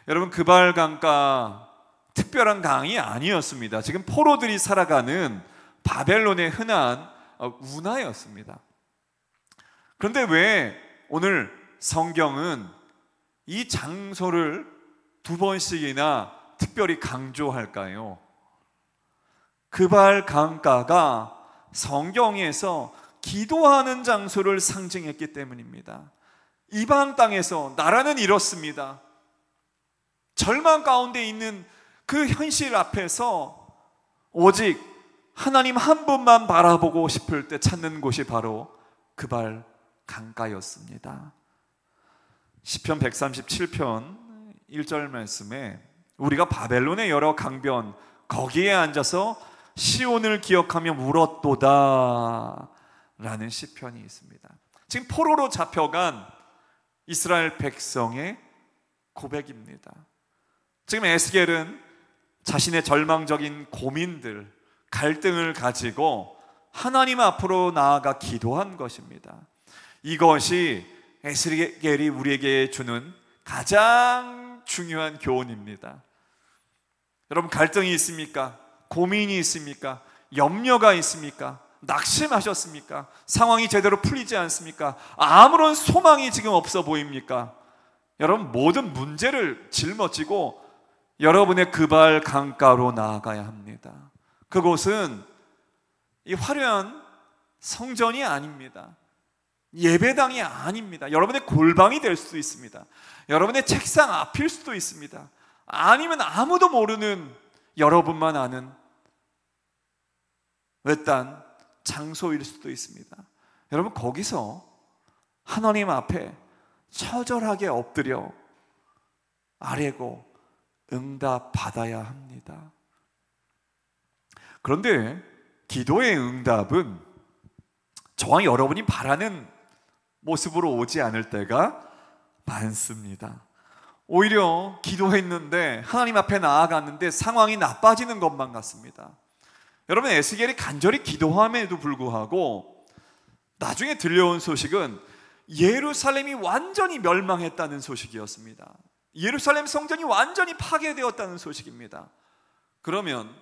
여러분, 그발 강가 특별한 강이 아니었습니다. 지금 포로들이 살아가는 바벨론의 흔한 운하였습니다. 그런데 왜 오늘 성경은 이 장소를 두 번씩이나 특별히 강조할까요? 그발 강가가 성경에서 기도하는 장소를 상징했기 때문입니다. 이방 땅에서 나라는 이렇습니다. 절망 가운데 있는 그 현실 앞에서 오직 하나님 한 분만 바라보고 싶을 때 찾는 곳이 바로 그발 강가였습니다. 시편 137편 1절 말씀에 우리가 바벨론의 여러 강변 거기에 앉아서 시온을 기억하며 울었도다 라는 시편이 있습니다. 지금 포로로 잡혀간 이스라엘 백성의 고백입니다. 지금 에스겔은 자신의 절망적인 고민들, 갈등을 가지고 하나님 앞으로 나아가 기도한 것입니다. 이것이 에스겔이 우리에게 주는 가장 중요한 교훈입니다. 여러분, 갈등이 있습니까? 고민이 있습니까? 염려가 있습니까? 낙심하셨습니까? 상황이 제대로 풀리지 않습니까? 아무런 소망이 지금 없어 보입니까? 여러분, 모든 문제를 짊어지고 여러분의 그발 강가로 나아가야 합니다. 그곳은 이 화려한 성전이 아닙니다. 예배당이 아닙니다. 여러분의 골방이 될 수도 있습니다. 여러분의 책상 앞일 수도 있습니다. 아니면 아무도 모르는 여러분만 아는 외딴 장소일 수도 있습니다. 여러분, 거기서 하나님 앞에 처절하게 엎드려 아뢰고 응답 받아야 합니다. 그런데 기도의 응답은 저와 여러분이 바라는 모습으로 오지 않을 때가 많습니다. 오히려 기도했는데 하나님 앞에 나아갔는데 상황이 나빠지는 것만 같습니다. 여러분, 에스겔이 간절히 기도함에도 불구하고 나중에 들려온 소식은 예루살렘이 완전히 멸망했다는 소식이었습니다. 예루살렘 성전이 완전히 파괴되었다는 소식입니다. 그러면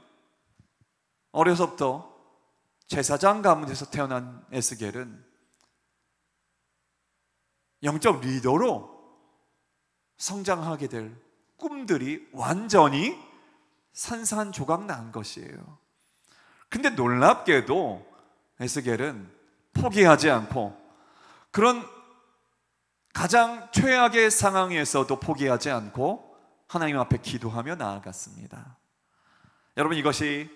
어려서부터 제사장 가문에서 태어난 에스겔은 영적 리더로 성장하게 될 꿈들이 완전히 산산조각 난 것이에요. 근데 놀랍게도 에스겔은 포기하지 않고 그런 가장 최악의 상황에서도 포기하지 않고 하나님 앞에 기도하며 나아갔습니다. 여러분, 이것이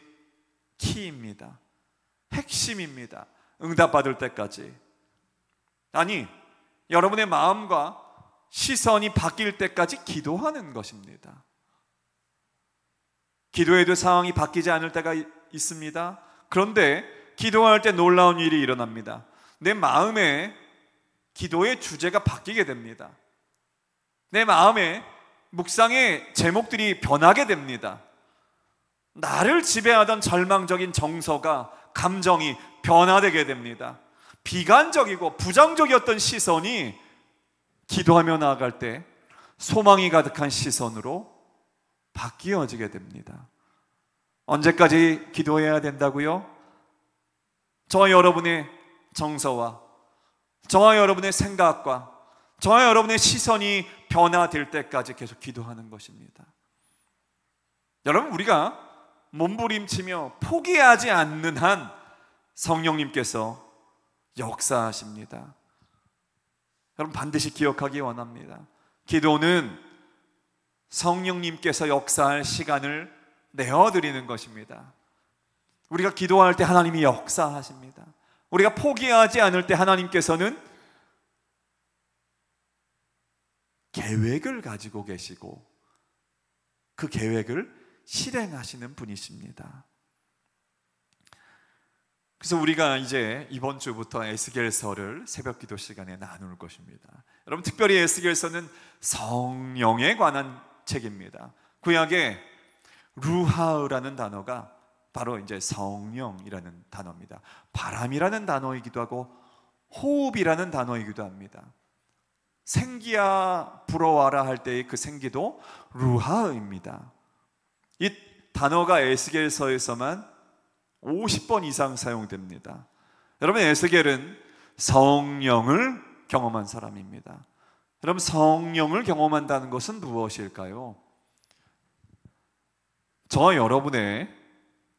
키입니다. 핵심입니다. 응답받을 때까지. 아니, 여러분의 마음과 시선이 바뀔 때까지 기도하는 것입니다. 기도해도 상황이 바뀌지 않을 때가 있습니다. 그런데 기도할 때 놀라운 일이 일어납니다. 내 마음에 기도의 주제가 바뀌게 됩니다. 내 마음에 묵상의 제목들이 변하게 됩니다. 나를 지배하던 절망적인 정서가, 감정이 변화되게 됩니다. 비관적이고 부정적이었던 시선이 기도하며 나아갈 때 소망이 가득한 시선으로 바뀌어지게 됩니다. 언제까지 기도해야 된다고요? 저와 여러분의 정서와 저와 여러분의 생각과 저와 여러분의 시선이 변화될 때까지 계속 기도하는 것입니다. 여러분, 우리가 몸부림치며 포기하지 않는 한 성령님께서 역사하십니다. 여러분, 반드시 기억하기 원합니다. 기도는 성령님께서 역사할 시간을 내어드리는 것입니다. 우리가 기도할 때 하나님이 역사하십니다. 우리가 포기하지 않을 때 하나님께서는 계획을 가지고 계시고 그 계획을 실행하시는 분이십니다. 그래서 우리가 이제 이번 주부터 에스겔서를 새벽 기도 시간에 나눌 것입니다. 여러분, 특별히 에스겔서는 성령에 관한 책입니다. 구약에 루하으라는 단어가 바로 이제 성령이라는 단어입니다. 바람이라는 단어이기도 하고 호흡이라는 단어이기도 합니다. 생기야 불어와라 할 때의 그 생기도 루하입니다. 이 단어가 에스겔서에서만 50번 이상 사용됩니다. 여러분, 에스겔은 성령을 경험한 사람입니다. 여러분, 성령을 경험한다는 것은 무엇일까요? 저와 여러분의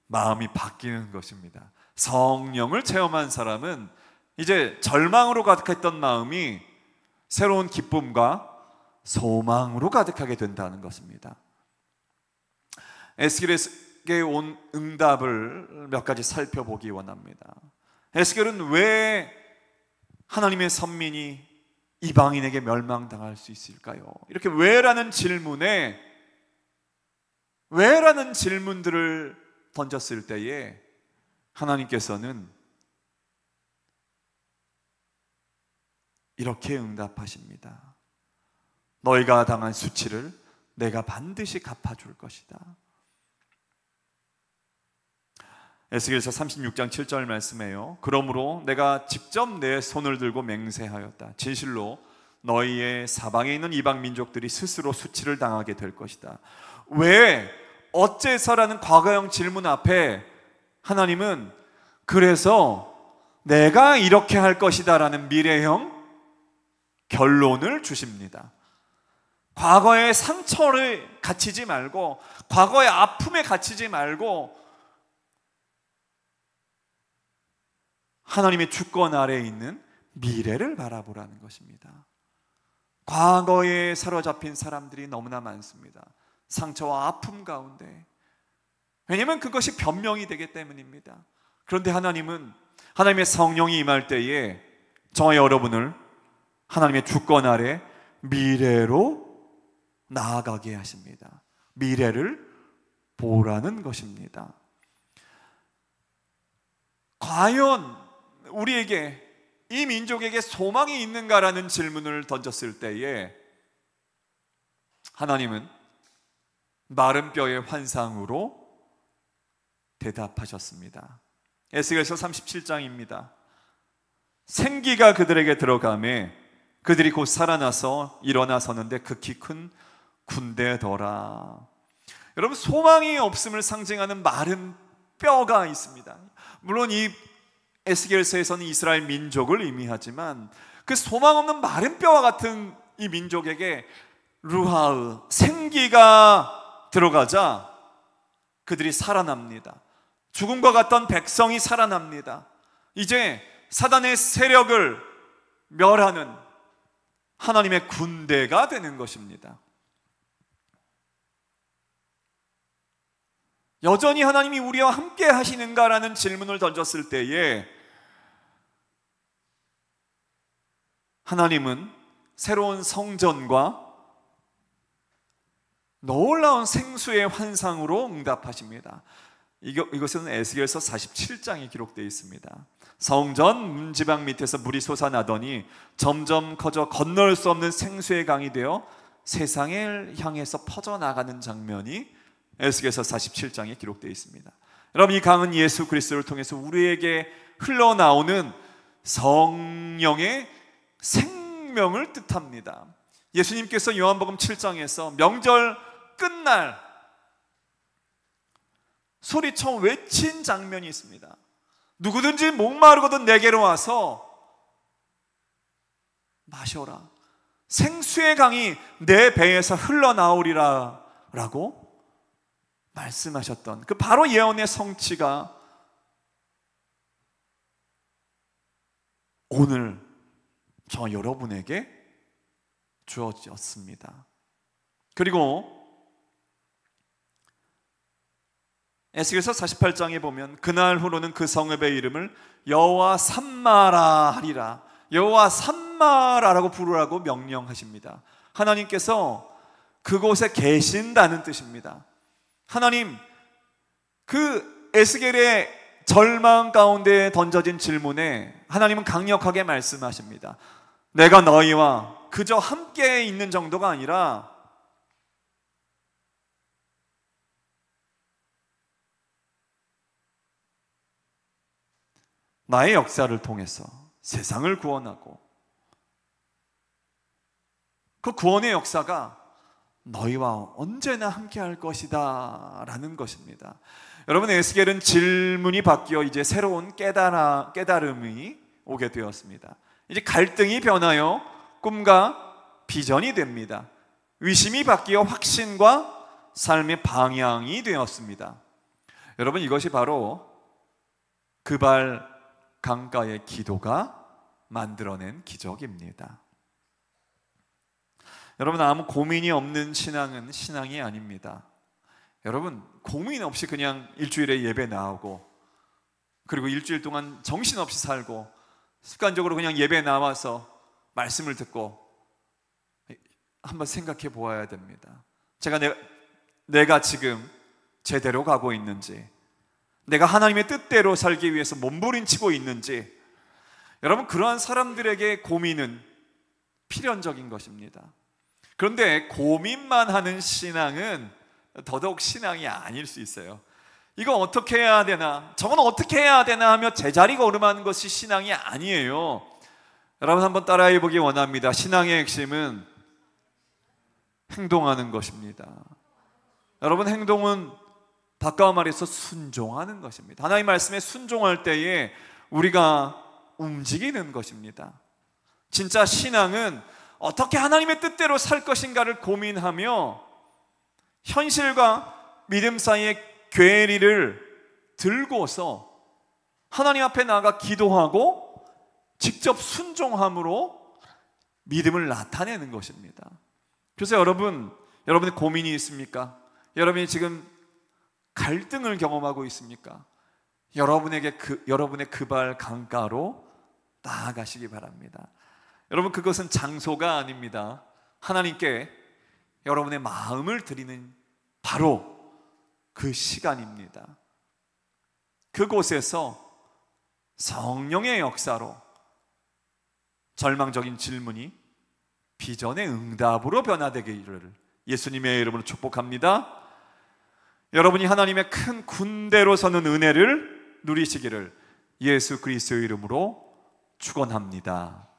마음이 바뀌는 것입니다. 성령을 체험한 사람은 이제 절망으로 가득했던 마음이 새로운 기쁨과 소망으로 가득하게 된다는 것입니다. 에스겔에게 온 응답을 몇 가지 살펴보기 원합니다. 에스겔은 왜 하나님의 선민이 이방인에게 멸망당할 수 있을까요? 이렇게 왜라는 질문들을 던졌을 때에 하나님께서는 이렇게 응답하십니다. 너희가 당한 수치를 내가 반드시 갚아줄 것이다. 에스겔서 36장 7절 말씀에요. 그러므로 내가 직접 내 손을 들고 맹세하였다. 진실로 너희의 사방에 있는 이방 민족들이 스스로 수치를 당하게 될 것이다. 왜? 어째서라는 과거형 질문 앞에 하나님은 그래서 내가 이렇게 할 것이다 라는 미래형 결론을 주십니다. 과거의 상처를 갇히지 말고, 과거의 아픔에 갇히지 말고 하나님의 주권 아래에 있는 미래를 바라보라는 것입니다. 과거에 사로잡힌 사람들이 너무나 많습니다. 상처와 아픔 가운데. 왜냐하면 그것이 변명이 되기 때문입니다. 그런데 하나님은 하나님의 성령이 임할 때에 저와 여러분을 하나님의 주권 아래 미래로 나아가게 하십니다. 미래를 보라는 것입니다. 과연 우리에게, 이 민족에게 소망이 있는가라는 질문을 던졌을 때에 하나님은 마른 뼈의 환상으로 대답하셨습니다. 에스겔서 37장입니다. 생기가 그들에게 들어가매 그들이 곧 살아나서 일어나 서는데 극히 큰 군대더라. 여러분, 소망이 없음을 상징하는 마른 뼈가 있습니다. 물론 이 에스겔서에서는 이스라엘 민족을 의미하지만 그 소망 없는 마른 뼈와 같은 이 민족에게 루하의 생기가 들어가자 그들이 살아납니다. 죽음과 같던 백성이 살아납니다. 이제 사단의 세력을 멸하는 하나님의 군대가 되는 것입니다. 여전히 하나님이 우리와 함께 하시는가라는 질문을 던졌을 때에 하나님은 새로운 성전과 놀라운 생수의 환상으로 응답하십니다. 이것은 에스겔서 47장에 기록되어 있습니다. 성전 문지방 밑에서 물이 솟아나더니 점점 커져 건널 수 없는 생수의 강이 되어 세상을 향해서 퍼져나가는 장면이 에스겔서 47장에 기록되어 있습니다. 여러분, 이 강은 예수 그리스도를 통해서 우리에게 흘러나오는 성령의 생명을 뜻합니다. 예수님께서 요한복음 7장에서 명절 끝날 소리쳐 외친 장면이 있습니다. 누구든지 목마르거든 내게로 와서 마셔라. 생수의 강이 내 배에서 흘러나오리라 라고 말씀하셨던 그 바로 예언의 성취가 오늘 저 여러분에게 주어졌습니다. 그리고 에스겔서 48장에 보면 그날 후로는 그 성읍의 이름을 여호와 삼마라 하리라. 여호와 삼마라라고 부르라고 명령하십니다. 하나님께서 그곳에 계신다는 뜻입니다. 하나님, 그 에스겔의 절망 가운데 던져진 질문에 하나님은 강력하게 말씀하십니다. 내가 너희와 그저 함께 있는 정도가 아니라 나의 역사를 통해서 세상을 구원하고 그 구원의 역사가 너희와 언제나 함께할 것이다 라는 것입니다. 여러분, 에스겔은 질문이 바뀌어 이제 새로운 깨달음이 오게 되었습니다. 이제 갈등이 변하여 꿈과 비전이 됩니다. 의심이 바뀌어 확신과 삶의 방향이 되었습니다. 여러분, 이것이 바로 그발 강가의 기도가 만들어낸 기적입니다. 여러분, 아무 고민이 없는 신앙은 신앙이 아닙니다. 여러분, 고민 없이 그냥 일주일에 예배 나오고, 그리고 일주일 동안 정신없이 살고, 습관적으로 그냥 예배 나와서 말씀을 듣고, 한번 생각해 보아야 됩니다. 내가 지금 제대로 가고 있는지, 내가 하나님의 뜻대로 살기 위해서 몸부림치고 있는지. 여러분, 그러한 사람들에게 고민은 필연적인 것입니다. 그런데 고민만 하는 신앙은 더더욱 신앙이 아닐 수 있어요. 이거 어떻게 해야 되나, 저건 어떻게 해야 되나 하며 제자리 걸음하는 것이 신앙이 아니에요. 여러분, 한번 따라해 보기 원합니다. 신앙의 핵심은 행동하는 것입니다. 여러분, 행동은 바꿔 말해서 순종하는 것입니다. 하나님의 말씀에 순종할 때에 우리가 움직이는 것입니다. 진짜 신앙은 어떻게 하나님의 뜻대로 살 것인가를 고민하며 현실과 믿음 사이의 괴리를 들고서 하나님 앞에 나아가 기도하고 직접 순종함으로 믿음을 나타내는 것입니다. 그래서 여러분의 고민이 있습니까? 여러분이 지금 갈등을 경험하고 있습니까? 여러분의 그발 강가로 나아가시기 바랍니다. 여러분, 그것은 장소가 아닙니다. 하나님께 여러분의 마음을 드리는 바로 그 시간입니다. 그곳에서 성령의 역사로 절망적인 질문이 비전의 응답으로 변화되기를 예수님의 이름으로 축복합니다. 여러분이 하나님의 큰 군대로 서는 은혜를 누리시기를 예수 그리스도의 이름으로 축원합니다.